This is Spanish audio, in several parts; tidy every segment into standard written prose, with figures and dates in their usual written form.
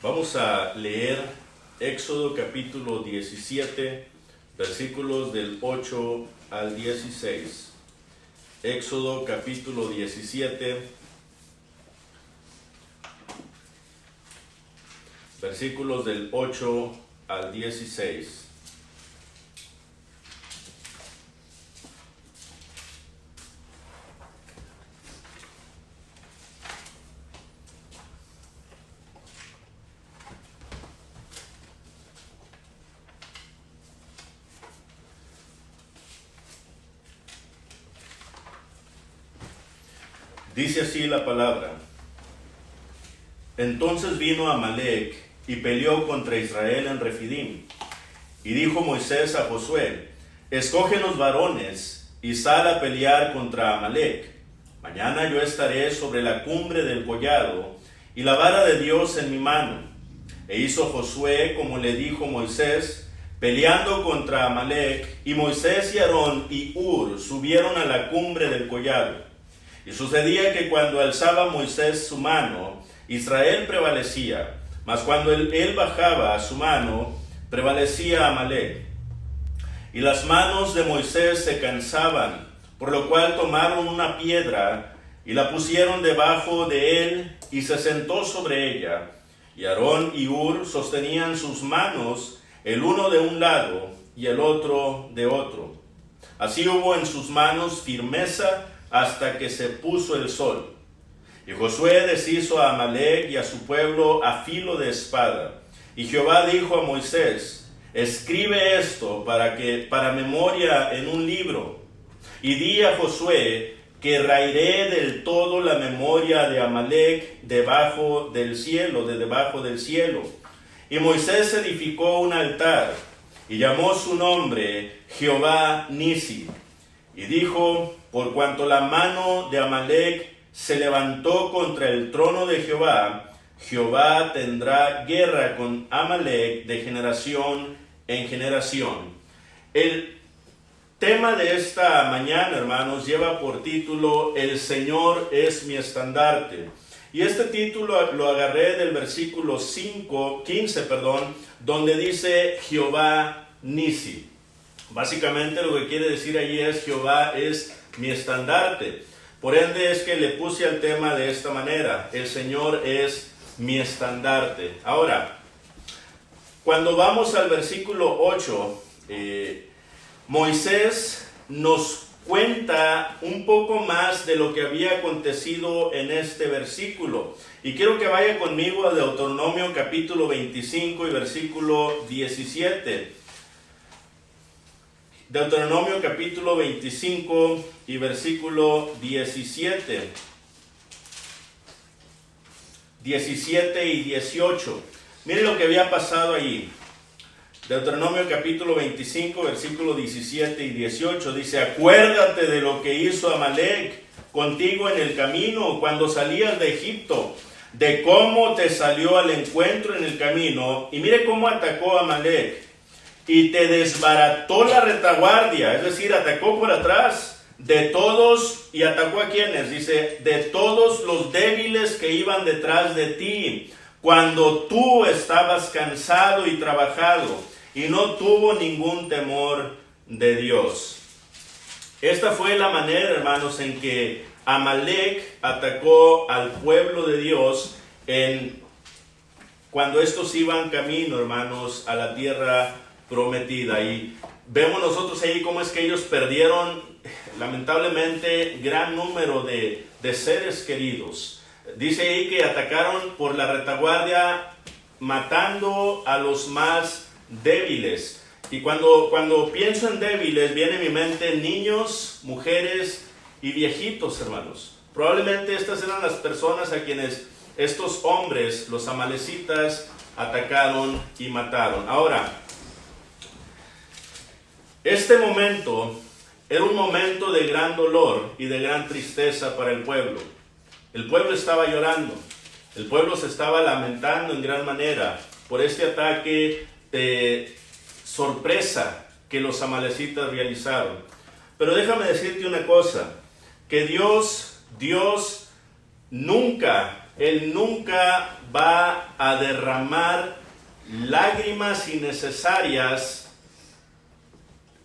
Vamos a leer Éxodo capítulo 17, versículos del 8 al 16. Éxodo capítulo 17, versículos del 8 al 16. Dice así la palabra: Entonces vino Amalec y peleó contra Israel en Refidim. Y dijo Moisés a Josué: Escógenos varones y sal a pelear contra Amalec. Mañana yo estaré sobre la cumbre del collado y la vara de Dios en mi mano. E hizo Josué como le dijo Moisés, peleando contra Amalec, y Moisés y Aarón y Hur subieron a la cumbre del collado. Y sucedía que cuando alzaba Moisés su mano, Israel prevalecía, mas cuando él bajaba su mano, prevalecía Amalec. Y las manos de Moisés se cansaban, por lo cual tomaron una piedra y la pusieron debajo de él, y se sentó sobre ella. Y Aarón y Hur sostenían sus manos, el uno de un lado y el otro de otro. Así hubo en sus manos firmeza hasta que se puso el sol. Y Josué deshizo a Amalec y a su pueblo a filo de espada. Y Jehová dijo a Moisés: Escribe esto para memoria en un libro. Y di a Josué que raeré del todo la memoria de Amalec debajo del cielo, de debajo del cielo. Y Moisés edificó un altar y llamó su nombre Jehová Nisi. Y dijo: Por cuanto la mano de Amalec se levantó contra el trono de Jehová, Jehová tendrá guerra con Amalec de generación en generación. El tema de esta mañana, hermanos, lleva por título: El Señor es mi estandarte. Y este título lo agarré del versículo 15, donde dice Jehová Nisi. Básicamente lo que quiere decir allí es: Jehová es mi estandarte. Por ende es que le puse al tema de esta manera: el Señor es mi estandarte. Ahora, cuando vamos al versículo 8, Moisés nos cuenta un poco más de lo que había acontecido en este versículo. Y quiero que vaya conmigo a Deuteronomio capítulo 25 y versículo 17. Deuteronomio capítulo 25 y versículo 17. 17 y 18. Miren lo que había pasado allí. Deuteronomio capítulo 25, versículo 17 y 18. Dice: Acuérdate de lo que hizo Amalec contigo en el camino cuando salías de Egipto, de cómo te salió al encuentro en el camino. Y mire cómo atacó a Amalec. Y te desbarató la retaguardia, es decir, atacó por atrás de todos. ¿Y atacó a quienes? Dice: de todos los débiles que iban detrás de ti, cuando tú estabas cansado y trabajado, y no tuvo ningún temor de Dios. Esta fue la manera, hermanos, en que Amalec atacó al pueblo de Dios cuando estos iban camino, hermanos, a la tierra prometida. Y vemos nosotros ahí cómo es que ellos perdieron lamentablemente gran número de seres queridos. Dice ahí que atacaron por la retaguardia, matando a los más débiles. Y cuando pienso en débiles, viene a mi mente niños, mujeres y viejitos, hermanos. Probablemente estas eran las personas a quienes estos hombres, los amalecitas, atacaron y mataron. Ahora, este momento era un momento de gran dolor y de gran tristeza para el pueblo. El pueblo estaba llorando, el pueblo se estaba lamentando en gran manera por este ataque de sorpresa que los amalecitas realizaron. Pero déjame decirte una cosa, que Dios nunca va a derramar lágrimas innecesarias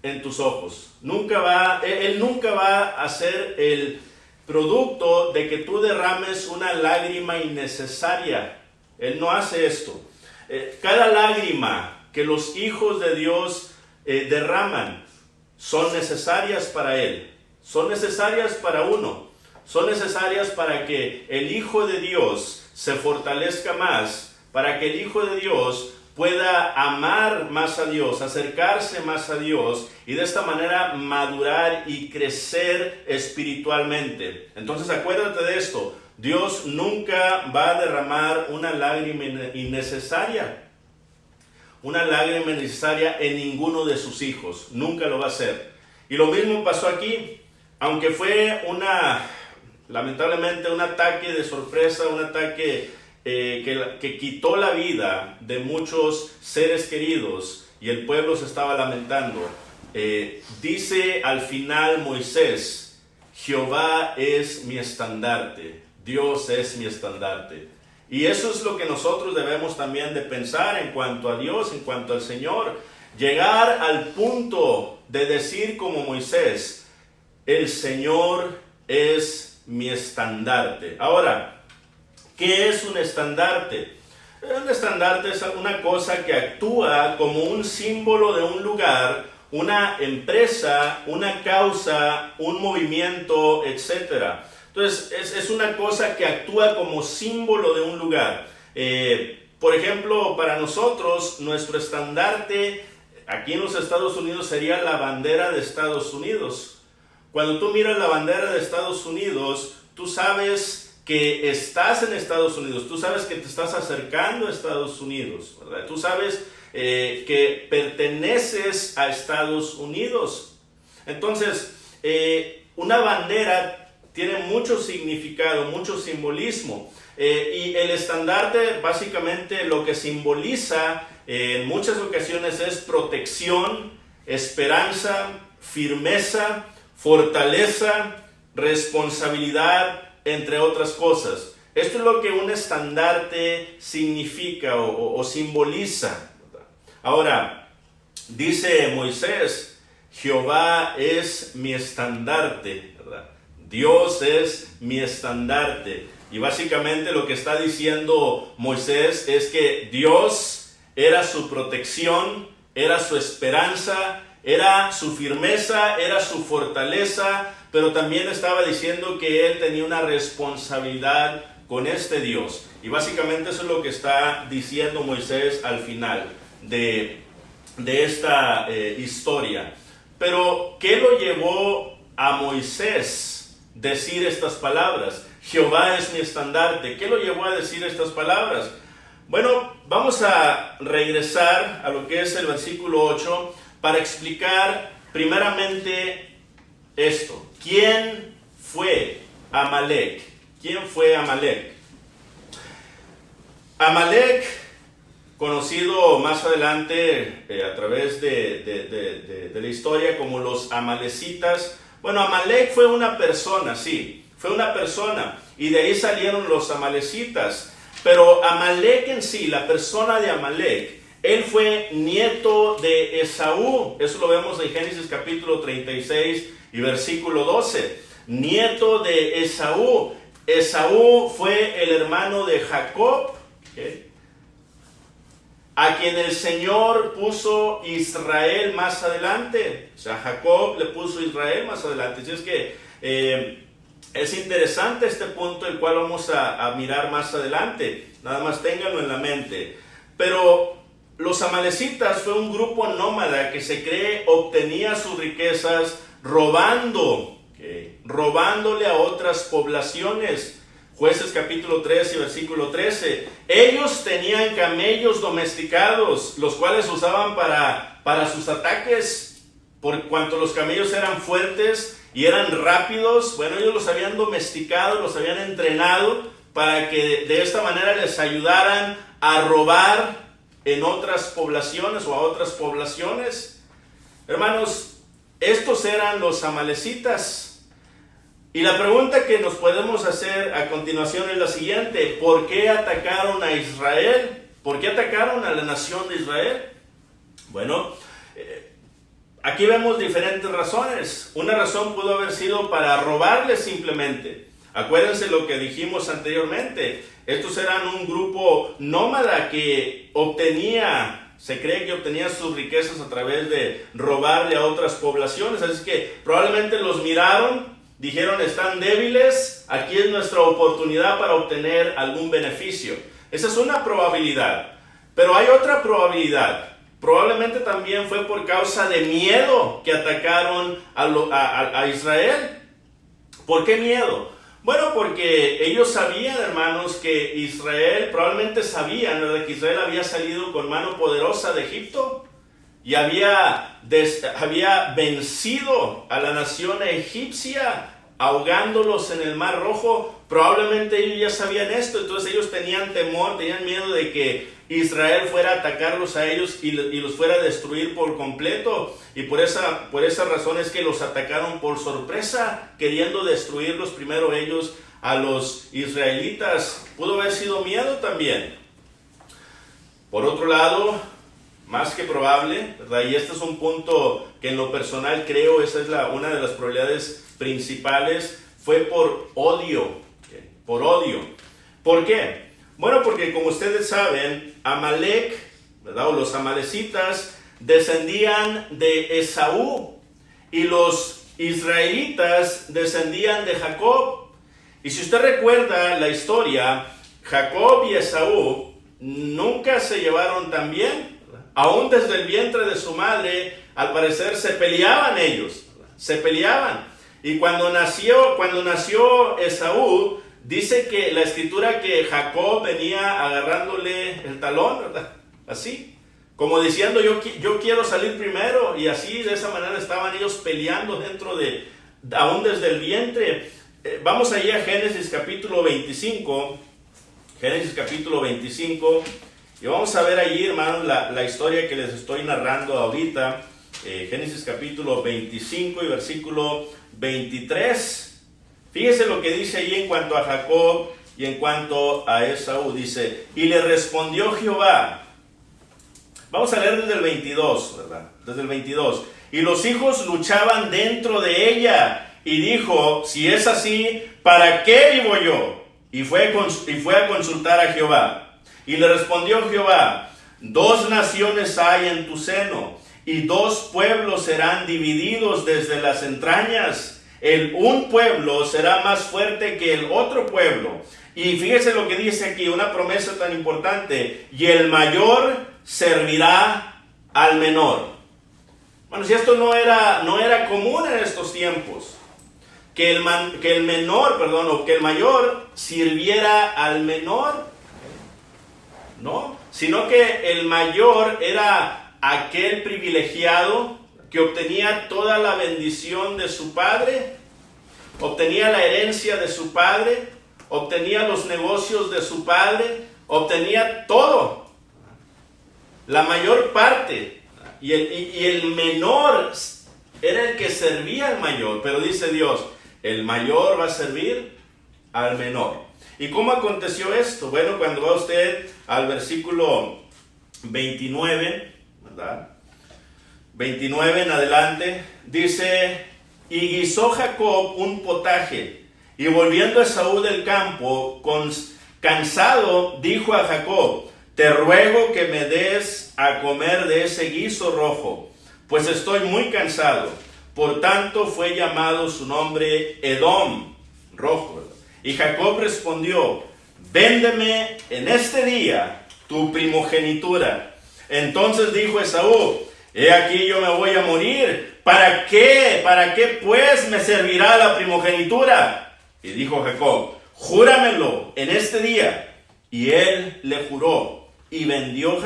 en tus ojos. Él nunca va a ser el producto de que tú derrames una lágrima innecesaria. Él no hace esto. Cada lágrima que los hijos de Dios derraman son necesarias para Él. Son necesarias para uno. Son necesarias para que el Hijo de Dios se fortalezca más, para que el Hijo de Dios pueda amar más a Dios, acercarse más a Dios y de esta manera madurar y crecer espiritualmente. Entonces acuérdate de esto, Dios nunca va a derramar una lágrima innecesaria en ninguno de sus hijos, nunca lo va a hacer. Y lo mismo pasó aquí, aunque fue lamentablemente un ataque de sorpresa, un ataque que quitó la vida de muchos seres queridos y el pueblo se estaba lamentando. Dice al final Moisés, Jehová es mi estandarte, Dios es mi estandarte. Y eso es lo que nosotros debemos también de pensar en cuanto a Dios, en cuanto al Señor. Llegar al punto de decir como Moisés, el Señor es mi estandarte. Ahora, ¿qué es un estandarte? Un estandarte es una cosa que actúa como un símbolo de un lugar, una empresa, una causa, un movimiento, etc. Entonces, es una cosa que actúa como símbolo de un lugar. Por ejemplo, para nosotros, nuestro estandarte aquí en los Estados Unidos sería la bandera de Estados Unidos. Cuando tú miras la bandera de Estados Unidos, tú sabes que estás en Estados Unidos, tú sabes que te estás acercando a Estados Unidos, ¿verdad? Tú sabes que perteneces a Estados Unidos. Entonces, una bandera tiene mucho significado, mucho simbolismo. Y el estandarte básicamente lo que simboliza en muchas ocasiones es protección, esperanza, firmeza, fortaleza, responsabilidad, entre otras cosas. Esto es lo que un estandarte significa o simboliza. Ahora, dice Moisés, Jehová es mi estandarte, ¿verdad? Dios es mi estandarte. Y básicamente lo que está diciendo Moisés es que Dios era su protección, era su esperanza, era su firmeza, era su fortaleza, pero también estaba diciendo que él tenía una responsabilidad con este Dios. Y básicamente eso es lo que está diciendo Moisés al final de esta historia. Pero, ¿qué lo llevó a Moisés decir estas palabras? Jehová es mi estandarte. ¿Qué lo llevó a decir estas palabras? Bueno, vamos a regresar a lo que es el versículo 8 para explicar primeramente esto. ¿Quién fue Amalek? ¿Quién fue Amalek? Amalek, conocido más adelante a través de la historia como los amalecitas. Bueno, Amalek fue una persona, sí, fue una persona, y de ahí salieron los amalecitas. Pero Amalek en sí, la persona de Amalek, él fue nieto de Esaú. Eso lo vemos en Génesis capítulo 36 y versículo 12. Nieto de Esaú. Esaú fue el hermano de Jacob, ¿okay?, a quien el Señor puso Israel más adelante. O sea, Jacob le puso Israel más adelante. Así es que es interesante este punto, el cual vamos a mirar más adelante. Nada más ténganlo en la mente. Pero los amalecitas fue un grupo nómada que se cree obtenía sus riquezas robándole a otras poblaciones. Jueces capítulo 3 y versículo 13. Ellos tenían camellos domesticados, los cuales usaban para sus ataques, por cuanto los camellos eran fuertes y eran rápidos. Bueno, ellos los habían domesticado, los habían entrenado para que de esta manera les ayudaran a robar en otras poblaciones o a otras poblaciones. Hermanos, estos eran los amalecitas. Y la pregunta que nos podemos hacer a continuación es la siguiente: ¿por qué atacaron a Israel? ¿Por qué atacaron a la nación de Israel? Bueno, aquí vemos diferentes razones. Una razón pudo haber sido para robarles simplemente. Acuérdense lo que dijimos anteriormente. Estos eran un grupo nómada que se cree que obtenía sus riquezas a través de robarle a otras poblaciones. Así que probablemente los miraron, dijeron: están débiles, aquí es nuestra oportunidad para obtener algún beneficio. Esa es una probabilidad. Pero hay otra probabilidad. Probablemente también fue por causa de miedo que atacaron a Israel. ¿Por qué miedo? Bueno, porque ellos sabían, hermanos, que Israel, probablemente sabían, ¿verdad?, que Israel había salido con mano poderosa de Egipto y había vencido a la nación egipcia, ahogándolos en el Mar Rojo. Probablemente ellos ya sabían esto, entonces ellos tenían temor, tenían miedo de que Israel fuera a atacarlos a ellos y los fuera a destruir por completo. Y por esa razón es que los atacaron por sorpresa, queriendo destruirlos primero ellos a los israelitas. Pudo haber sido miedo también. Por otro lado, más que probable, ¿verdad?, y este es un punto que en lo personal creo, esa es una de las probabilidades principales, fue por odio. ¿Okay? Por odio. ¿Por qué? Bueno, porque como ustedes saben, Amalek, ¿verdad?, o los amalecitas descendían de Esaú y los israelitas descendían de Jacob. Y si usted recuerda la historia, Jacob y Esaú nunca se llevaron tan bien, ¿verdad? Aún desde el vientre de su madre, al parecer se peleaban ellos, ¿verdad? Se peleaban. Y cuando nació Esaú, dice que la escritura que Jacob venía agarrándole el talón, ¿verdad? Así, como diciendo: yo quiero salir primero. Y así, de esa manera, estaban ellos peleando aún desde el vientre. Vamos allí a Génesis capítulo 25. Génesis capítulo 25. Y vamos a ver allí, hermanos, la historia que les estoy narrando ahorita. Génesis capítulo 25 y versículo 23. Fíjese lo que dice allí en cuanto a Jacob y en cuanto a Esaú. Dice: y le respondió Jehová. Vamos a leer desde el 22, ¿verdad? Desde el 22. Y los hijos luchaban dentro de ella. Y dijo: si es así, ¿para qué vivo yo? Y fue a consultar a Jehová. Y le respondió Jehová: 2 naciones hay en tu seno, y 2 pueblos serán divididos desde las entrañas. Un pueblo será más fuerte que el otro pueblo. Y fíjese lo que dice aquí, una promesa tan importante: y el mayor servirá al menor. Bueno, si esto no era común en estos tiempos, que el mayor sirviera al menor, no, sino que el mayor era aquel privilegiado que obtenía toda la bendición de su padre, obtenía la herencia de su padre, obtenía los negocios de su padre, obtenía todo, la mayor parte, y el menor era el que servía al mayor. Pero dice Dios: el mayor va a servir al menor. ¿Y cómo aconteció esto? Bueno, cuando va usted al versículo 29, ¿verdad?, 29 en adelante, dice: y guisó Jacob un potaje, y volviendo Esaú del campo, cansado, dijo a Jacob: te ruego que me des a comer de ese guiso rojo, pues estoy muy cansado. Por tanto fue llamado su nombre Edom, rojo, ¿verdad? Y Jacob respondió: véndeme en este día tu primogenitura. Entonces dijo Esaú: he aquí yo me voy a morir. ¿Para qué? ¿Para qué pues me servirá la primogenitura? Y dijo Jacob: júramelo en este día. Y él le juró, y vendió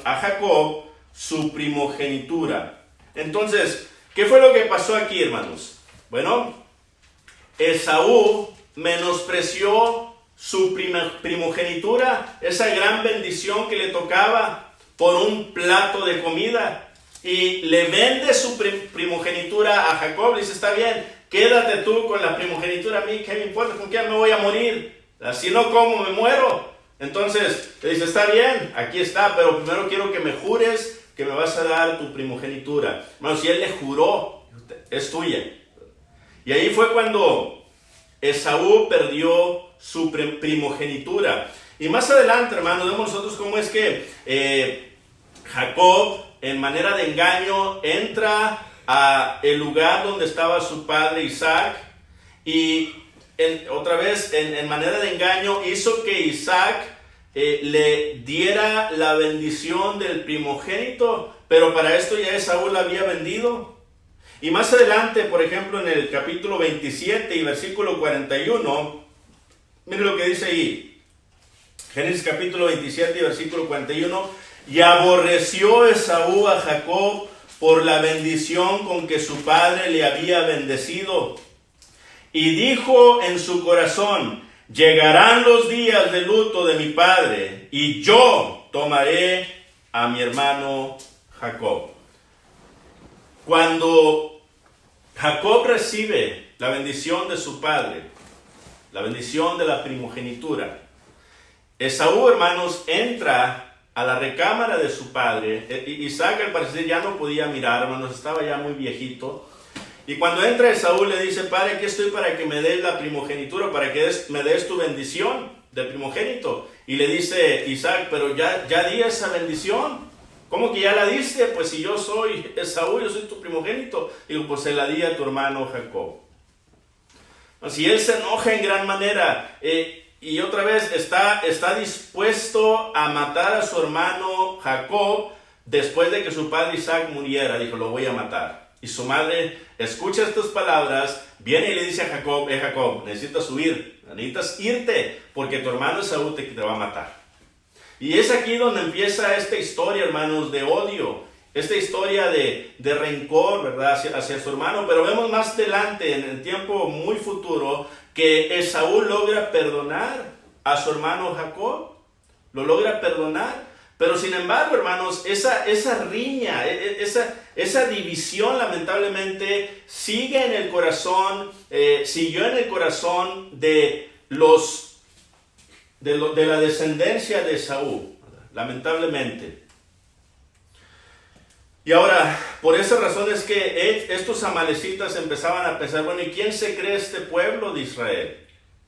a Jacob su primogenitura. Entonces, ¿qué fue lo que pasó aquí, hermanos? Bueno, Esaú menospreció su primogenitura, esa gran bendición que le tocaba, por un plato de comida, y le vende su primogenitura a Jacob. Le dice: está bien, quédate tú con la primogenitura, a mí, ¿qué me importa? ¿Con qué me voy a morir? Si no como, me muero. Entonces, le dice, está bien, aquí está, pero primero quiero que me jures que me vas a dar tu primogenitura. Hermanos, si él le juró, es tuya. Y ahí fue cuando Esaú perdió su primogenitura. Y más adelante, hermanos, vemos nosotros cómo es que Jacob, en manera de engaño, entra a el lugar donde estaba su padre Isaac, y otra vez en manera de engaño hizo que Isaac le diera la bendición del primogénito, pero para esto ya Esaú la había vendido. Y más adelante, por ejemplo, en el capítulo 27 y versículo 41, mire lo que dice ahí. Génesis capítulo 27 y versículo 41. Y aborreció Esaú a Jacob por la bendición con que su padre le había bendecido. Y dijo en su corazón, llegarán los días de luto de mi padre, y yo tomaré a mi hermano Jacob. Cuando Jacob recibe la bendición de su padre, la bendición de la primogenitura, Esaú, hermanos, entra a la recámara de su padre. Isaac, al parecer, ya no podía mirar, hermanos, estaba ya muy viejito. Y cuando entra Esaú, le dice, padre, aquí estoy para que me des la primogenitura, para que me des tu bendición del primogénito. Y le dice Isaac, pero ya di esa bendición. ¿Cómo que ya la diste? Pues si yo soy Esaú, yo soy tu primogénito. Digo, pues se la di a tu hermano Jacob. Si él se enoja en gran manera, y otra vez está dispuesto a matar a su hermano Jacob después de que su padre Isaac muriera. Dijo, lo voy a matar. Y su madre escucha estas palabras, viene y le dice a Jacob, Jacob, necesitas huir, necesitas irte, porque tu hermano Esaú te va a matar. Y es aquí donde empieza esta historia, hermanos, de odio, esta historia de rencor, ¿verdad?, hacia su hermano. Pero vemos más adelante, en el tiempo muy futuro, que Esaú logra perdonar a su hermano Jacob, lo logra perdonar. Pero sin embargo, hermanos, esa riña, esa división, lamentablemente, sigue en el corazón, siguió en el corazón de la descendencia de Esaú, lamentablemente. Y ahora, por esa razón es que estos amalecitas empezaban a pensar, bueno, ¿y quién se cree este pueblo de Israel?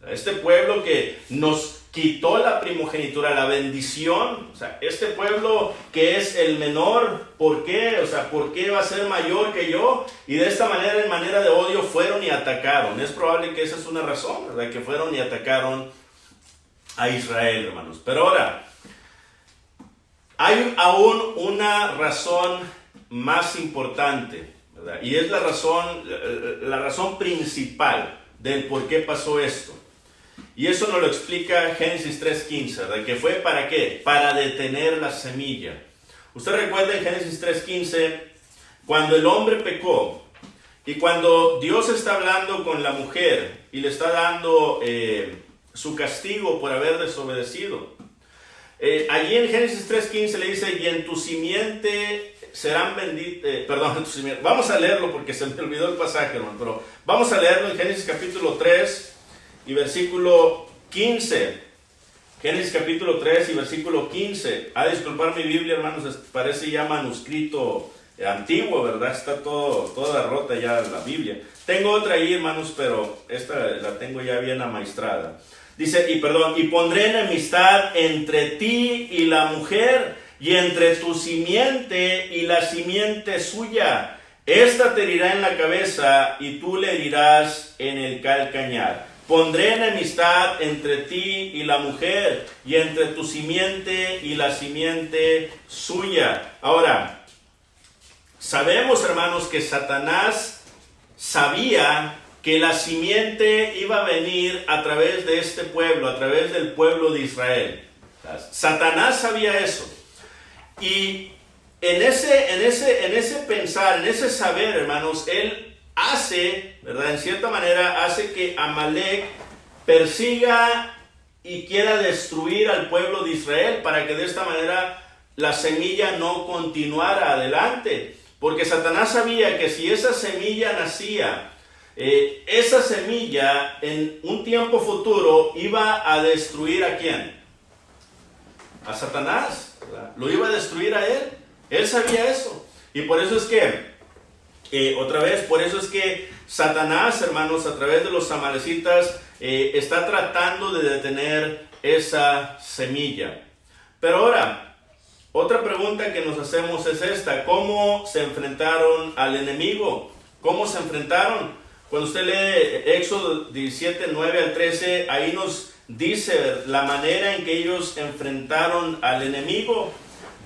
Este pueblo que nos quitó la primogenitura, la bendición. O sea, este pueblo que es el menor, ¿por qué? O sea, ¿por qué va a ser mayor que yo? Y de esta manera, en manera de odio, fueron y atacaron. Es probable que esa es una razón, ¿verdad?, que fueron y atacaron a Israel, hermanos. Pero ahora, hay aún una razón más importante, ¿verdad? Y es la razón principal del por qué pasó esto. Y eso nos lo explica Génesis 3.15, ¿verdad? Que fue ¿para qué? Para detener la semilla. Usted recuerda en Génesis 3.15, cuando el hombre pecó, y cuando Dios está hablando con la mujer, y le está dando su castigo por haber desobedecido. Allí en Génesis 3.15 le dice, y en tu simiente serán benditos, en tu simiente. Vamos a leerlo porque se me olvidó el pasaje, hermano, pero vamos a leerlo en Génesis capítulo 3 y versículo 15. Génesis capítulo 3 y versículo 15. Disculpar mi Biblia, hermanos, parece ya manuscrito antiguo, ¿verdad? Está toda rota ya la Biblia. Tengo otra ahí, hermanos, pero esta la tengo ya bien amaestrada. Dice, y pondré enemistad entre ti y la mujer, y entre tu simiente y la simiente suya. Esta te herirá en la cabeza, y tú le herirás en el calcañar. Pondré enemistad entre ti y la mujer, y entre tu simiente y la simiente suya. Ahora, sabemos, hermanos, que Satanás sabía que la simiente iba a venir a través de este pueblo, a través del pueblo de Israel. Satanás sabía eso. Y en ese pensar, en ese saber, hermanos, él hace, ¿verdad?, en cierta manera, hace que Amalek persiga y quiera destruir al pueblo de Israel, para que de esta manera la semilla no continuara adelante. Porque Satanás sabía que si esa semilla nacía esa semilla en un tiempo futuro iba a destruir ¿a quién? A Satanás, ¿verdad? Lo iba a destruir a él. Él sabía eso. Y por eso es que, por eso es que Satanás, hermanos, a través de los amalecitas, está tratando de detener esa semilla. Pero ahora, otra pregunta que nos hacemos es esta: ¿cómo se enfrentaron al enemigo? ¿Cómo se enfrentaron? Cuando usted lee Éxodo 17, 9 al 13, ahí nos dice la manera en que ellos enfrentaron al enemigo.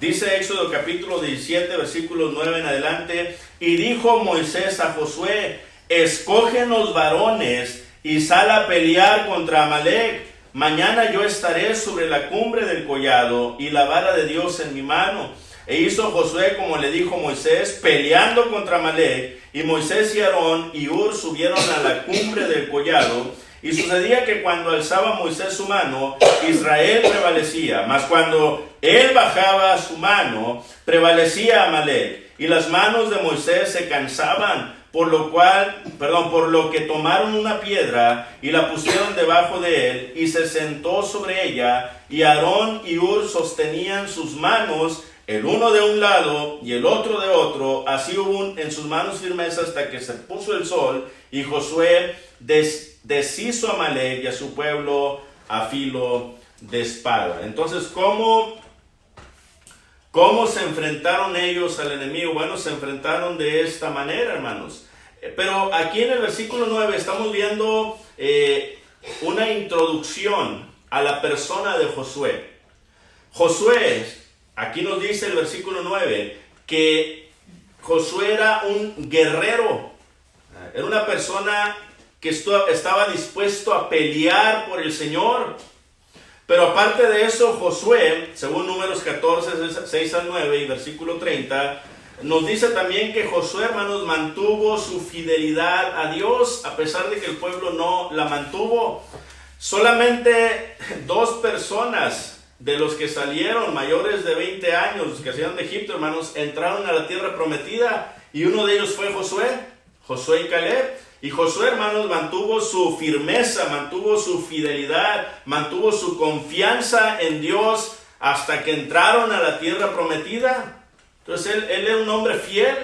Dice Éxodo capítulo 17, versículos 9 en adelante: y dijo Moisés a Josué: escógenos varones y sal a pelear contra Amalec. Mañana yo estaré sobre la cumbre del collado y la vara de Dios en mi mano. E hizo Josué como le dijo Moisés, peleando contra Amalec. Y Moisés y Aarón y Hur subieron a la cumbre del collado. Y sucedía que cuando alzaba Moisés su mano, Israel prevalecía. Mas cuando él bajaba su mano, prevalecía Amalec. Y las manos de Moisés se cansaban, por lo que tomaron una piedra y la pusieron debajo de él, y se sentó sobre ella, y Aarón y Hur sostenían sus manos, el uno de un lado y el otro de otro, así hubo en sus manos firmeza hasta que se puso el sol, y Josué deshizo a Amalec y a su pueblo a filo de espada. Entonces, ¿cómo se enfrentaron ellos al enemigo? Bueno, se enfrentaron de esta manera, hermanos. Pero aquí en el versículo 9 estamos viendo una introducción a la persona de Josué. Josué, aquí nos dice el versículo 9, que Josué era un guerrero. Era una persona que estaba dispuesto a pelear por el Señor. Pero aparte de eso, Josué, según Números 14, 6 al 9 y versículo 30, nos dice también que Josué, hermanos, mantuvo su fidelidad a Dios, a pesar de que el pueblo no la mantuvo. Solamente 2 personas de los que salieron mayores de 20 años, que salieron de Egipto, hermanos, entraron a la tierra prometida, y uno de ellos fue Josué y Caleb. Y Josué, hermanos, mantuvo su firmeza, mantuvo su fidelidad, mantuvo su confianza en Dios hasta que entraron a la tierra prometida. Entonces él era un hombre fiel.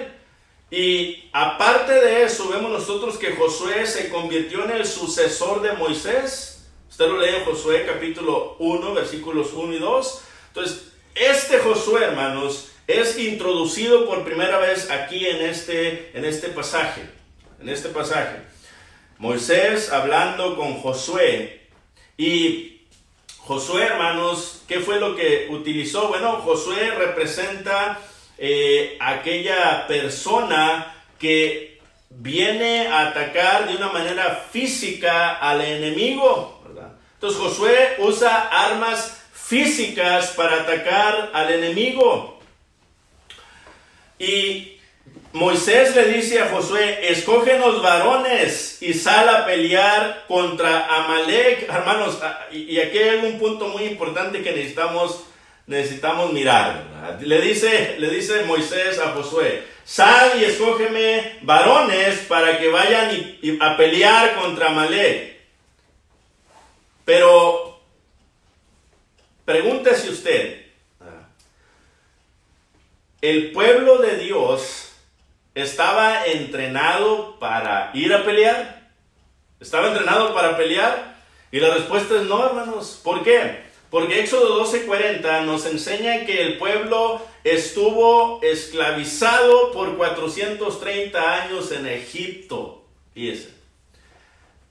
Y aparte de eso, vemos nosotros que Josué se convirtió en el sucesor de Moisés. Usted lo lee en Josué capítulo 1, versículos 1 y 2. Entonces, este Josué, hermanos, es introducido por primera vez aquí en este pasaje. En este pasaje, Moisés hablando con Josué. Y Josué, hermanos, ¿qué fue lo que utilizó? Bueno, Josué representa aquella persona que viene a atacar de una manera física al enemigo, ¿verdad? Entonces Josué usa armas físicas para atacar al enemigo. Y Moisés le dice a Josué: escógenos varones y sal a pelear contra Amalec. Hermanos, y aquí hay un punto muy importante que necesitamos mirar, ¿verdad? Le dice Moisés a Josué: sal y escógeme varones para que vayan a pelear contra Amalec. Pero pregúntese usted, ¿el pueblo de Dios estaba entrenado para ir a pelear? ¿Estaba entrenado para pelear? Y la respuesta es no, hermanos. ¿Por qué? Porque Éxodo 12:40 nos enseña que el pueblo estuvo esclavizado por 430 años en Egipto. Fíjense.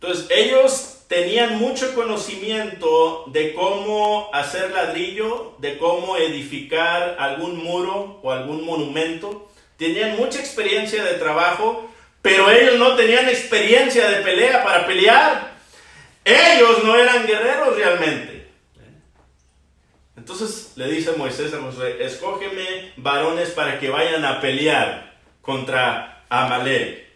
Entonces ellos tenían mucho conocimiento de cómo hacer ladrillo, de cómo edificar algún muro o algún monumento. Tenían mucha experiencia de trabajo, pero ellos no tenían experiencia de pelea para pelear. Ellos no eran guerreros realmente. Entonces le dice Moisés a Josué: escógeme varones para que vayan a pelear contra Amalec.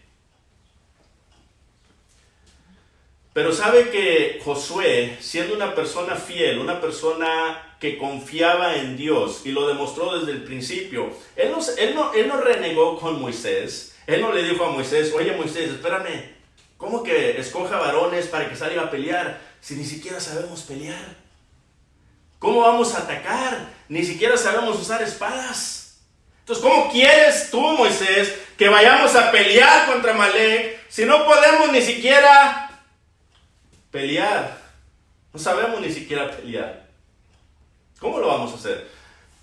Pero sabe que Josué, siendo una persona fiel, una persona que confiaba en Dios, y lo demostró desde el principio, él no renegó con Moisés. Él no le dijo a Moisés: oye Moisés, espérame, ¿Cómo que escoja varones para que salgan a pelear si ni siquiera sabemos pelear? ¿Cómo vamos a atacar? Ni siquiera sabemos usar espadas. Entonces, ¿cómo quieres tú, Moisés, que vayamos a pelear contra Amalek si no podemos ni siquiera pelear? No sabemos ni siquiera pelear. ¿Cómo lo vamos a hacer?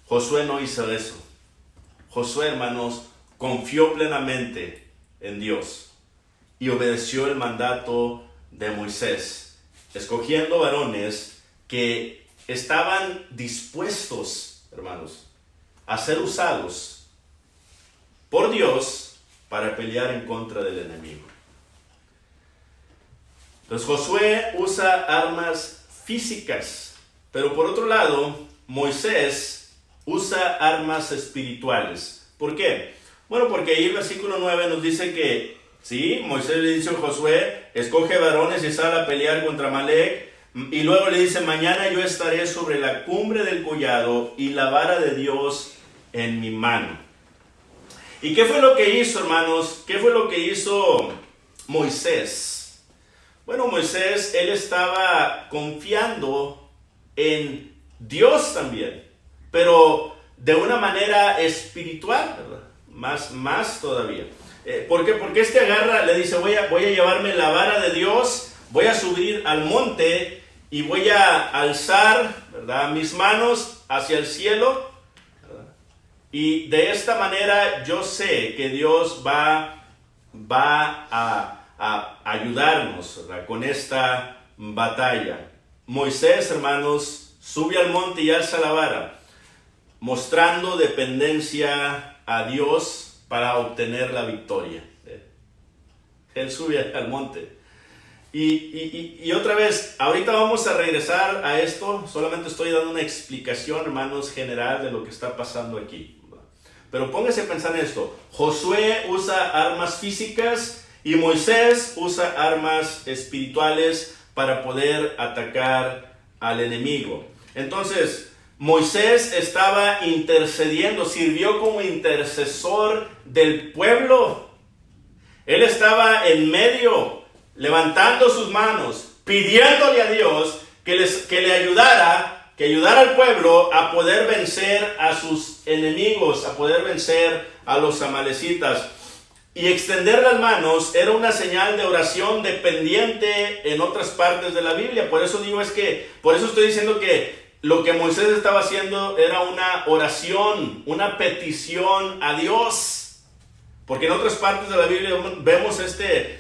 Josué no hizo eso. Josué, hermanos, confió plenamente en Dios y obedeció el mandato de Moisés, escogiendo varones que estaban dispuestos, hermanos, a ser usados por Dios para pelear en contra del enemigo. Entonces Josué usa armas físicas, pero por otro lado, Moisés usa armas espirituales. ¿Por qué? Bueno, porque ahí el versículo 9 nos dice que, sí, Moisés le dice a Josué, escoge varones y sal a pelear contra Amalek. Y luego le dice, mañana yo estaré sobre la cumbre del collado y la vara de Dios en mi mano. ¿Y qué fue lo que hizo, hermanos? ¿Qué fue lo que hizo Moisés? Bueno, Moisés, él estaba confiando en Dios también, pero de una manera espiritual, ¿verdad? Más todavía. ¿Por qué? Porque agarra, le dice, voy a llevarme la vara de Dios, voy a subir al monte y voy a alzar, ¿verdad?, mis manos hacia el cielo, ¿verdad? Y de esta manera yo sé que Dios va a ayudarnos, ¿verdad?, con esta batalla. Moisés, hermanos, sube al monte y alza la vara, mostrando dependencia a Dios para obtener la victoria. Él sube al monte. Y otra vez, ahorita vamos a regresar a esto. Solamente estoy dando una explicación, hermanos, general de lo que está pasando aquí. Pero póngase a pensar en esto. Josué usa armas físicas y Moisés usa armas espirituales para poder atacar al enemigo. Entonces, Moisés estaba intercediendo, sirvió como intercesor del pueblo. Él estaba en medio, levantando sus manos, pidiéndole a Dios que le ayudara, que ayudara al pueblo a poder vencer a sus enemigos, a poder vencer a los amalecitas. Y extender las manos era una señal de oración dependiente en otras partes de la Biblia. Por eso estoy diciendo que lo que Moisés estaba haciendo era una oración, una petición a Dios. Porque en otras partes de la Biblia vemos este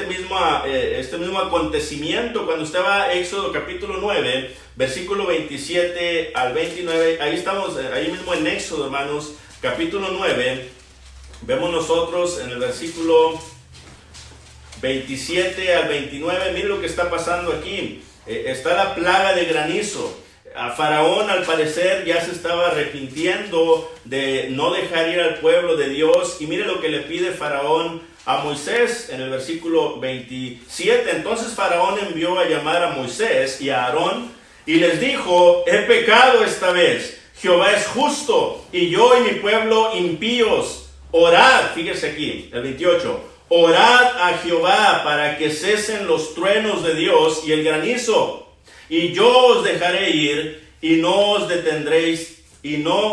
mismo acontecimiento cuando estaba Éxodo capítulo 9, versículo 27 al 29. Ahí estamos, ahí mismo en Éxodo, hermanos, capítulo 9. Vemos nosotros en el versículo 27 al 29. Miren lo que está pasando aquí. Está la plaga de granizo. A Faraón, al parecer, ya se estaba arrepintiendo de no dejar ir al pueblo de Dios. Y mire lo que le pide Faraón a Moisés en el versículo 27. Entonces Faraón envió a llamar a Moisés y a Aarón y les dijo, he pecado esta vez. Jehová es justo y yo y mi pueblo impíos. Orad, fíjese aquí, el 28. Orad a Jehová para que cesen los truenos de Dios y el granizo. Y yo os dejaré ir y no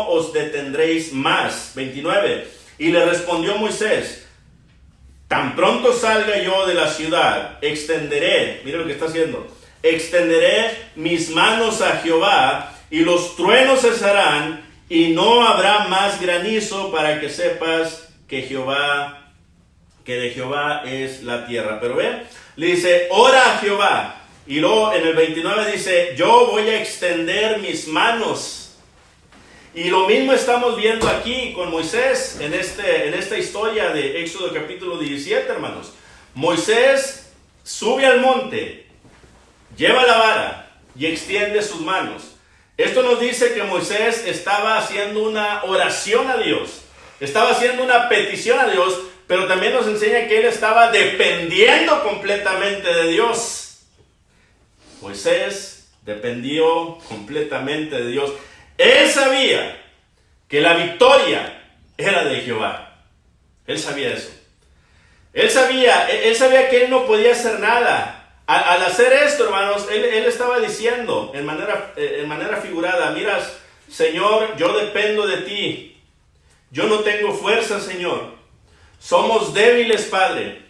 os detendréis más. 29. Y le respondió Moisés, tan pronto salga yo de la ciudad, extenderé mis manos a Jehová y los truenos cesarán y no habrá más granizo para que sepas que de Jehová es la tierra. Pero ve, le dice, ora a Jehová. Y luego en el 29 dice, yo voy a extender mis manos. Y lo mismo estamos viendo aquí con Moisés en esta historia de Éxodo capítulo 17, hermanos. Moisés sube al monte, lleva la vara y extiende sus manos. Esto nos dice que Moisés estaba haciendo una oración a Dios, estaba haciendo una petición a Dios, pero también nos enseña que él estaba dependiendo completamente de Dios. Moisés dependió completamente de Dios. Él sabía que la victoria era de Jehová. Él sabía eso. Él sabía que él no podía hacer nada. Al hacer esto, hermanos, él estaba diciendo en manera figurada, mira, Señor, yo dependo de ti. Yo no tengo fuerza, Señor. Somos débiles, Padre.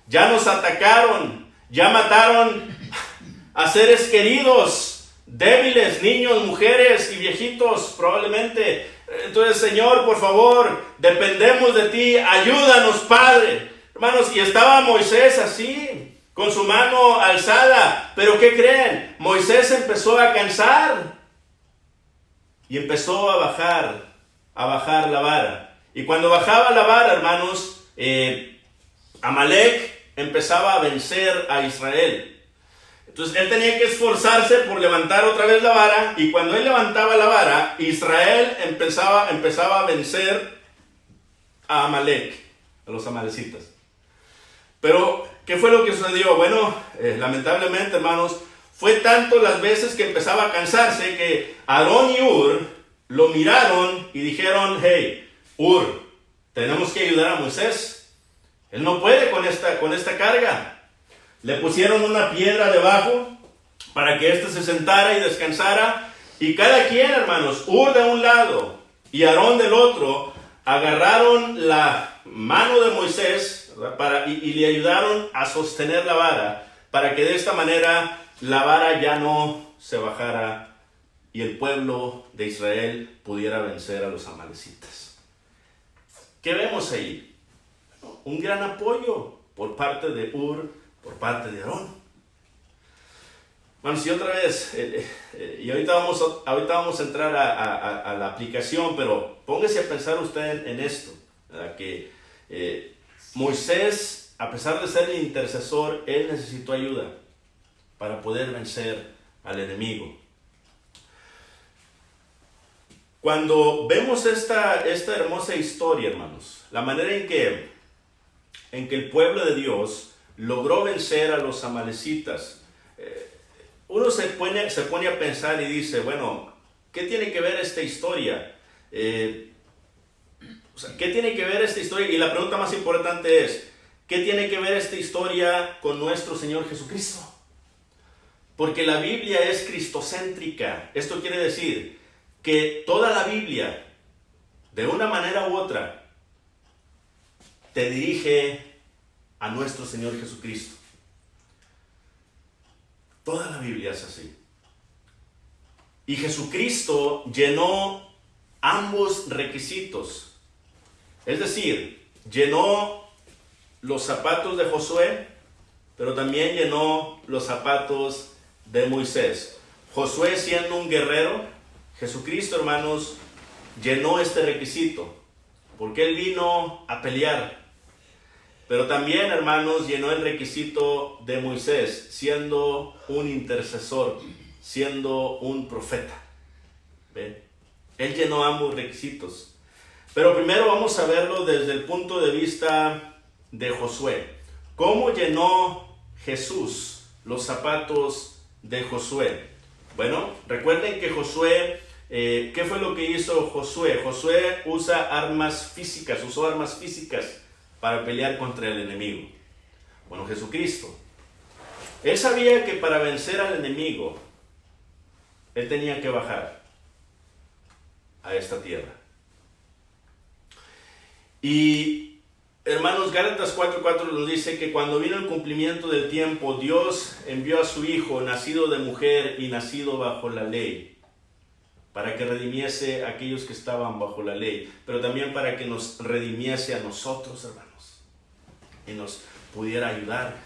Ya nos atacaron, ya mataron a seres queridos, débiles, niños, mujeres y viejitos, probablemente. Entonces, Señor, por favor, dependemos de ti. Ayúdanos, Padre. Hermanos, y estaba Moisés así, con su mano alzada. Pero ¿qué creen? Moisés empezó a cansar y empezó a bajar la vara. Y cuando bajaba la vara, hermanos, Amalek empezaba a vencer a Israel. Entonces él tenía que esforzarse por levantar otra vez la vara, y cuando él levantaba la vara, Israel empezaba a vencer a Amalek, a los amalecitas. Pero, ¿qué fue lo que sucedió? Bueno, lamentablemente, hermanos, fue tanto las veces que empezaba a cansarse que Aarón y Hur lo miraron y dijeron, hey, Hur, tenemos que ayudar a Moisés. Él no puede con esta carga. Le pusieron una piedra debajo para que éste se sentara y descansara. Y cada quien, hermanos, Hur de un lado y Aarón del otro, agarraron la mano de Moisés y le ayudaron a sostener la vara, para que de esta manera la vara ya no se bajara y el pueblo de Israel pudiera vencer a los amalecitas. ¿Qué vemos ahí? Un gran apoyo por parte de Hur, por parte de Aarón. Bueno, si otra vez, y ahorita vamos a entrar a la aplicación, pero póngase a pensar usted en esto, ¿verdad? Que Moisés, a pesar de ser el intercesor, él necesitó ayuda para poder vencer al enemigo. Cuando vemos esta hermosa historia, hermanos, la manera en que el pueblo de Dios logró vencer a los amalecitas, uno se pone a pensar y dice, bueno, ¿qué tiene que ver esta historia? ¿Qué tiene que ver esta historia? Y la pregunta más importante es, ¿qué tiene que ver esta historia con nuestro Señor Jesucristo? Porque la Biblia es cristocéntrica. Esto quiere decir que toda la Biblia, de una manera u otra, te dirige a nuestro Señor Jesucristo. Toda la Biblia es así. Y Jesucristo llenó ambos requisitos. Es decir, llenó los zapatos de Josué, pero también llenó los zapatos de Moisés. Josué siendo un guerrero, Jesucristo, hermanos, llenó este requisito, porque Él vino a pelear. Pero también, hermanos, llenó el requisito de Moisés, siendo un intercesor, siendo un profeta. ¿Ven? Él llenó ambos requisitos. Pero primero vamos a verlo desde el punto de vista de Josué. ¿Cómo llenó Jesús los zapatos de Josué? Bueno, recuerden que Josué, ¿qué fue lo que hizo Josué? Josué usó armas físicas para pelear contra el enemigo. Bueno, Jesucristo, Él sabía que para vencer al enemigo, Él tenía que bajar a esta tierra. Y, hermanos, Gálatas 4:4 nos dice que cuando vino el cumplimiento del tiempo, Dios envió a su Hijo, nacido de mujer y nacido bajo la ley, para que redimiese a aquellos que estaban bajo la ley, pero también para que nos redimiese a nosotros, hermanos, y nos pudiera ayudar.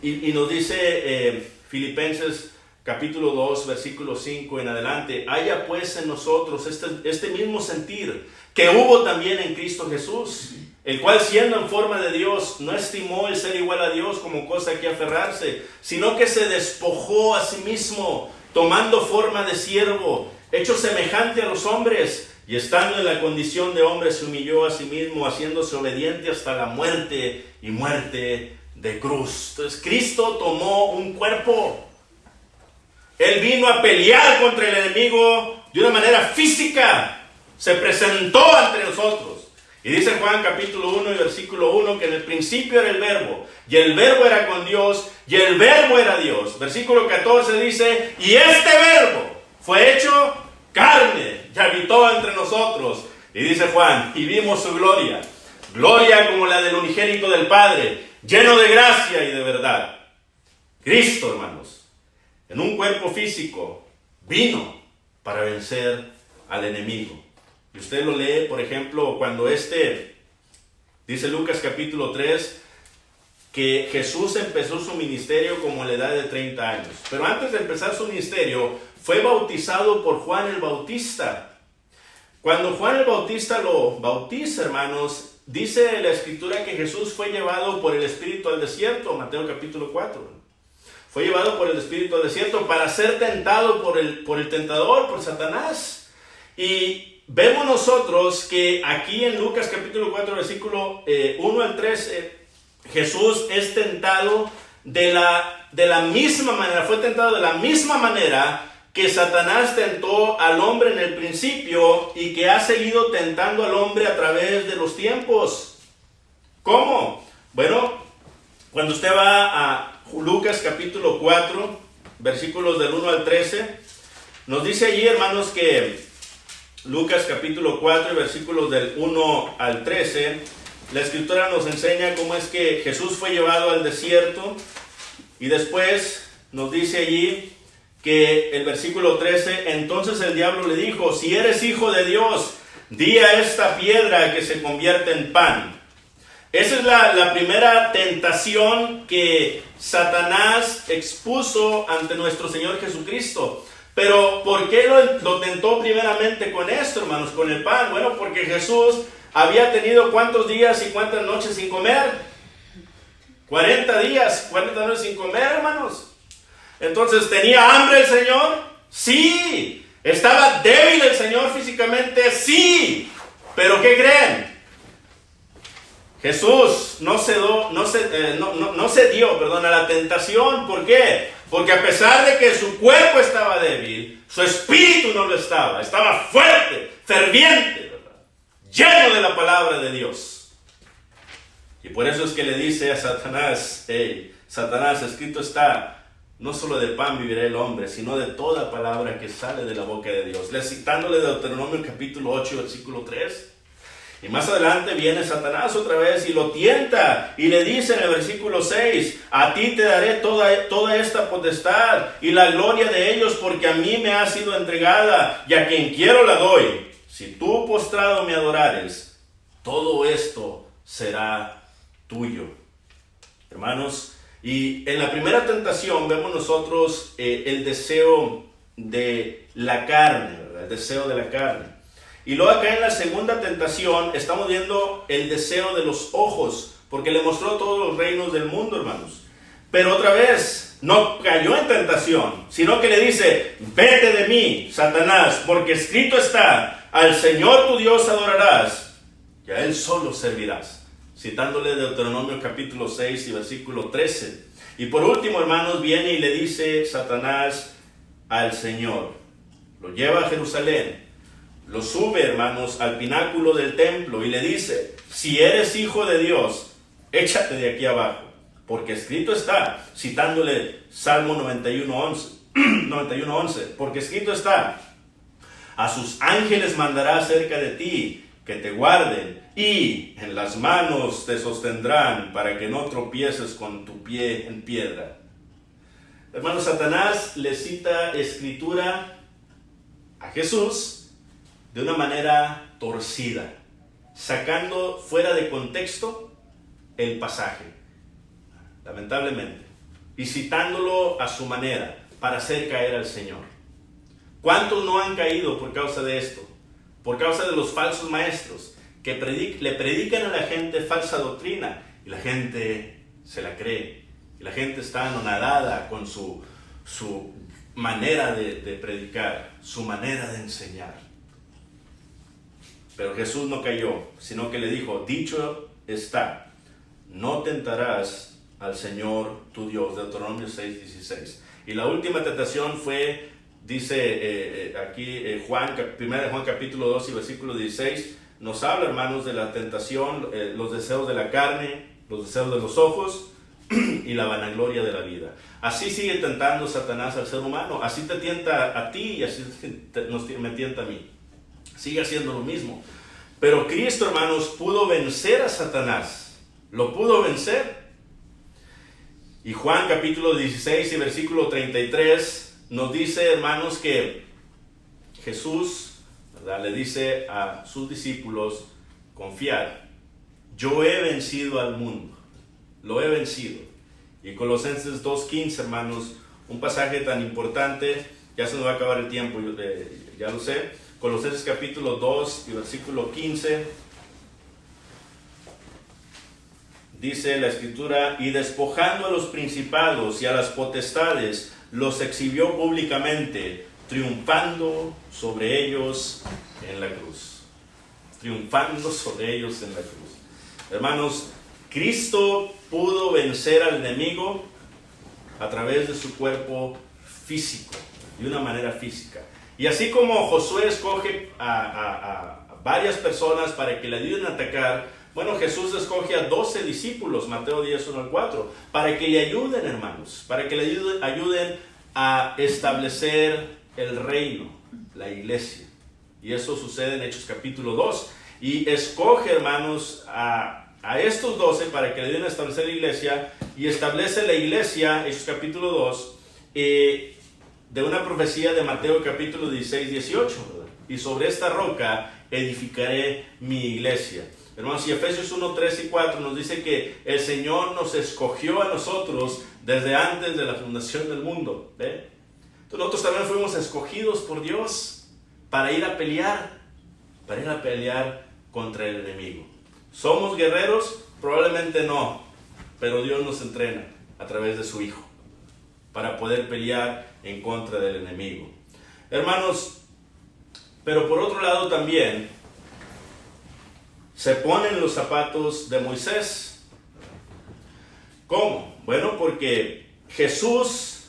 Y nos dice Filipenses capítulo 2, versículo 5 en adelante, haya pues en nosotros este mismo sentir que hubo también en Cristo Jesús, el cual siendo en forma de Dios, no estimó el ser igual a Dios como cosa a que aferrarse, sino que se despojó a sí mismo, tomando forma de siervo, hecho semejante a los hombres, y estando en la condición de hombre se humilló a sí mismo, haciéndose obediente hasta la muerte y muerte de cruz. Entonces Cristo tomó un cuerpo. Él vino a pelear contra el enemigo de una manera física. Se presentó ante nosotros. Y dice Juan capítulo 1 y versículo 1 que en el principio era el verbo, y el verbo era con Dios, y el verbo era Dios. Versículo 14 dice, y este verbo fue hecho carne y habitó entre nosotros. Y dice Juan, y vimos su gloria, gloria como la del unigénito del Padre, lleno de gracia y de verdad. Cristo, hermanos, en un cuerpo físico, vino para vencer al enemigo. Y usted lo lee, por ejemplo, cuando dice Lucas capítulo 3, que Jesús empezó su ministerio como a la edad de 30 años. Pero antes de empezar su ministerio, fue bautizado por Juan el Bautista. Cuando Juan el Bautista lo bautiza, hermanos, dice la Escritura que Jesús fue llevado por el Espíritu al desierto, Mateo capítulo 4. Fue llevado por el Espíritu al desierto para ser tentado por el tentador, por Satanás. Y vemos nosotros que aquí en Lucas capítulo 4, versículo 1 al 13, Jesús es tentado de la misma manera, fue tentado de la misma manera que Satanás tentó al hombre en el principio y que ha seguido tentando al hombre a través de los tiempos. ¿Cómo? Bueno, cuando usted va a Lucas capítulo 4, versículos del 1 al 13, nos dice allí, hermanos, que Lucas capítulo 4, versículos del 1 al 13, la Escritura nos enseña cómo es que Jesús fue llevado al desierto y después nos dice allí que el versículo 13, entonces el diablo le dijo, si eres hijo de Dios, di a esta piedra que se convierta en pan. Esa es la primera tentación que Satanás expuso ante nuestro Señor Jesucristo. Pero ¿por qué lo tentó primeramente con esto, hermanos? Con el pan. Bueno, porque Jesús había tenido ¿cuántos días y cuántas noches sin comer? 40 días, 40 noches sin comer, hermanos. Entonces, ¿tenía hambre el Señor? Sí. ¿Estaba débil el Señor físicamente? Sí. ¿Pero qué creen? Jesús no se dio a la tentación. ¿Por qué? Porque a pesar de que su cuerpo estaba débil, su espíritu no lo estaba. Estaba fuerte, ferviente, ¿verdad? Lleno de la palabra de Dios. Y por eso es que le dice a Satanás, hey, Satanás, escrito está, no solo de pan vivirá el hombre, sino de toda palabra que sale de la boca de Dios. Citándole Deuteronomio capítulo 8, versículo 3. Y más adelante viene Satanás otra vez y lo tienta y le dice en el versículo 6, a ti te daré toda esta potestad y la gloria de ellos, porque a mí me ha sido entregada y a quien quiero la doy. Si tú postrado me adorares, todo esto será tuyo. Hermanos, y en la primera tentación vemos nosotros el deseo de la carne, ¿verdad? El deseo de la carne. Y luego acá en la segunda tentación estamos viendo el deseo de los ojos, porque le mostró todos los reinos del mundo, hermanos. Pero otra vez, no cayó en tentación, sino que le dice, vete de mí, Satanás, porque escrito está, al Señor tu Dios adorarás, y a Él solo servirás. Citándole Deuteronomio capítulo 6 y versículo 13. Y por último, hermanos, viene y le dice Satanás al Señor, lo lleva a Jerusalén, lo sube, hermanos, al pináculo del templo y le dice, si eres hijo de Dios, échate de aquí abajo, porque escrito está, citándole Salmo 91:11, porque escrito está, a sus ángeles mandará cerca de ti, que te guarden, y en las manos te sostendrán, para que no tropieces con tu pie en piedra. Hermanos, Satanás le cita escritura a Jesús de una manera torcida, sacando fuera de contexto el pasaje, lamentablemente, y citándolo a su manera para hacer caer al Señor. ¿Cuántos no han caído por causa de esto? Por causa de los falsos maestros que le predican a la gente falsa doctrina y la gente se la cree. Y la gente está anonadada con su manera de predicar, su manera de enseñar. Pero Jesús no cayó, sino que le dijo, dicho está, no tentarás al Señor tu Dios. Deuteronomio 6:16. Y la última tentación fue, dice aquí 1 Juan capítulo 2 y versículo 16, nos habla, hermanos, de la tentación, los deseos de la carne, los deseos de los ojos y la vanagloria de la vida. Así sigue tentando Satanás al ser humano, así te tienta a ti y así me tienta a mí. Sigue haciendo lo mismo. Pero Cristo, hermanos, pudo vencer a Satanás, lo pudo vencer. Y Juan capítulo 16 y versículo 33 nos dice, hermanos, que Jesús, ¿verdad?, le dice a sus discípulos: confiad, yo he vencido al mundo, lo he vencido. Y Colosenses 2:15, hermanos, un pasaje tan importante, ya se nos va a acabar el tiempo, ya lo sé. Colosenses capítulo 2 y versículo 15. Dice la escritura: y despojando a los principados y a las potestades, los exhibió públicamente, triunfando sobre ellos en la cruz. Triunfando sobre ellos en la cruz. Hermanos, Cristo pudo vencer al enemigo a través de su cuerpo físico, de una manera física. Y así como Josué escoge a varias personas para que le ayuden a atacar, bueno, Jesús escoge a 12 discípulos, Mateo 10, 1 al 4, para que le ayuden, hermanos, para que le ayuden a establecer el reino, la iglesia. Y eso sucede en Hechos capítulo 2. Y escoge, hermanos, a estos 12 para que le ayuden a establecer la iglesia, y establece la iglesia, Hechos capítulo 2, de una profecía de Mateo capítulo 16, 18, ¿verdad? Y sobre esta roca edificaré mi iglesia. Hermanos, y Efesios 1, 3 y 4 nos dice que el Señor nos escogió a nosotros desde antes de la fundación del mundo. ¿Ve? Entonces nosotros también fuimos escogidos por Dios para ir a pelear contra el enemigo. ¿Somos guerreros? Probablemente no, pero Dios nos entrena a través de su Hijo para poder pelear en contra del enemigo. Hermanos, pero por otro lado también se ponen los zapatos de Moisés. ¿Cómo? Bueno, porque Jesús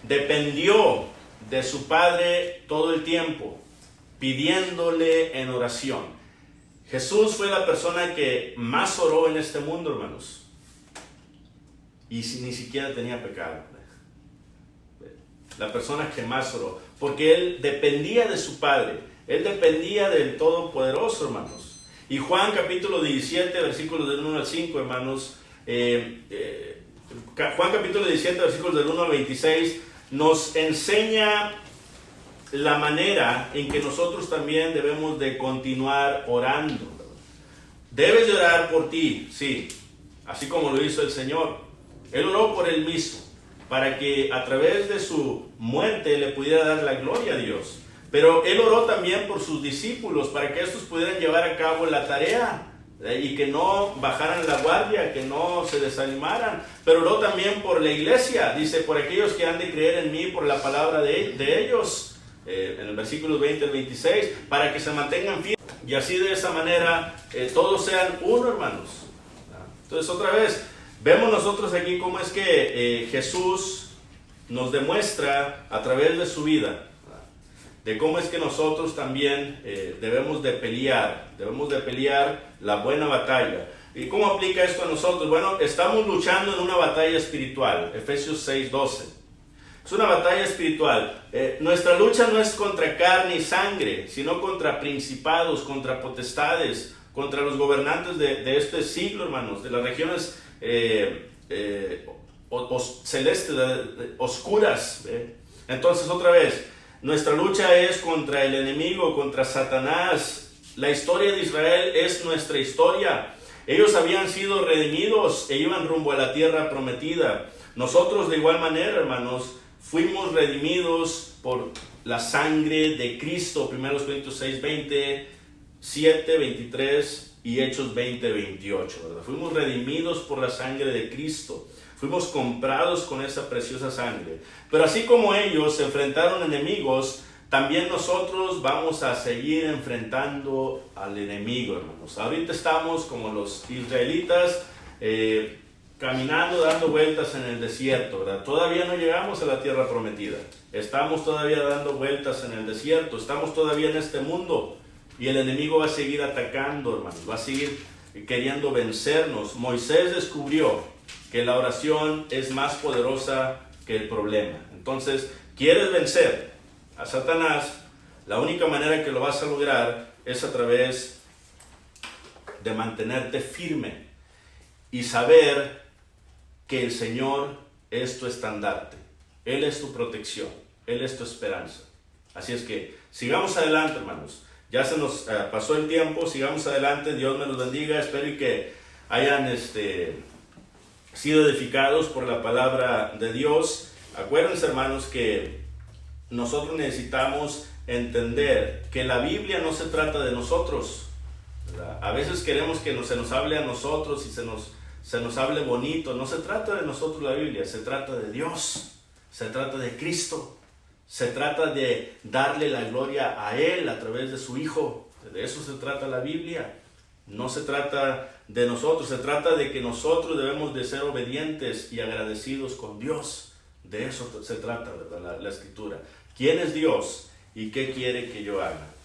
dependió de su Padre todo el tiempo, pidiéndole en oración. Jesús fue la persona que más oró en este mundo, hermanos, y ni siquiera tenía pecado. La persona que más oró, porque él dependía de su Padre, él dependía del Todopoderoso, hermanos. Y Juan capítulo 17, versículos del 1 al 5, hermanos, Juan capítulo 17, versículos del 1 al 26, nos enseña la manera en que nosotros también debemos de continuar orando. Debes de orar por ti, sí, así como lo hizo el Señor. Él oró por él mismo, para que a través de su muerte le pudiera dar la gloria a Dios. Pero él oró también por sus discípulos, para que estos pudieran llevar a cabo la tarea, y que no bajaran la guardia, que no se desanimaran. Pero oró también por la iglesia, dice, por aquellos que han de creer en mí por la palabra de ellos, en el versículo 20 al 26, para que se mantengan firmes, y así de esa manera todos sean uno, hermanos. Entonces otra vez, vemos nosotros aquí cómo es que Jesús nos demuestra a través de su vida, de cómo es que nosotros también debemos de pelear la buena batalla. ¿Y cómo aplica esto a nosotros? Bueno, estamos luchando en una batalla espiritual, Efesios 6, 12. Es una batalla espiritual. Nuestra lucha no es contra carne y sangre, sino contra principados, contra potestades, contra los gobernantes de este siglo, hermanos, de las regiones celestes, oscuras. Entonces, otra vez, nuestra lucha es contra el enemigo, contra Satanás. La historia de Israel es nuestra historia. Ellos habían sido redimidos e iban rumbo a la tierra prometida. Nosotros de igual manera, hermanos, fuimos redimidos por la sangre de Cristo. 1 Corintios 6, 20, 7, 23 y Hechos 20, 28. ¿Verdad? Fuimos redimidos por la sangre de Cristo. Fuimos comprados con esa preciosa sangre. Pero así como ellos se enfrentaron enemigos, también nosotros vamos a seguir enfrentando al enemigo, hermanos. Ahorita estamos como los israelitas, caminando, dando vueltas en el desierto, ¿verdad? Todavía no llegamos a la tierra prometida. Estamos todavía dando vueltas en el desierto. Estamos todavía en este mundo. Y el enemigo va a seguir atacando, hermanos, va a seguir queriendo vencernos. Moisés descubrió que la oración es más poderosa que el problema. Entonces, ¿quieres vencer a Satanás? La única manera que lo vas a lograr es a través de mantenerte firme y saber que el Señor es tu estandarte. Él es tu protección, Él es tu esperanza. Así es que sigamos adelante, hermanos. Ya se nos pasó el tiempo, sigamos adelante. Dios me los bendiga. Espero y que hayan sido edificados por la palabra de Dios. Acuérdense, hermanos, que nosotros necesitamos entender que la Biblia no se trata de nosotros, ¿verdad? A veces queremos que se nos hable a nosotros y se nos hable bonito. No se trata de nosotros la Biblia, se trata de Dios, se trata de Cristo. Se trata de darle la gloria a Él a través de su Hijo. De eso se trata la Biblia. No se trata de nosotros, se trata de que nosotros debemos de ser obedientes y agradecidos con Dios. De eso se trata, ¿verdad? La Escritura. ¿Quién es Dios y qué quiere que yo haga?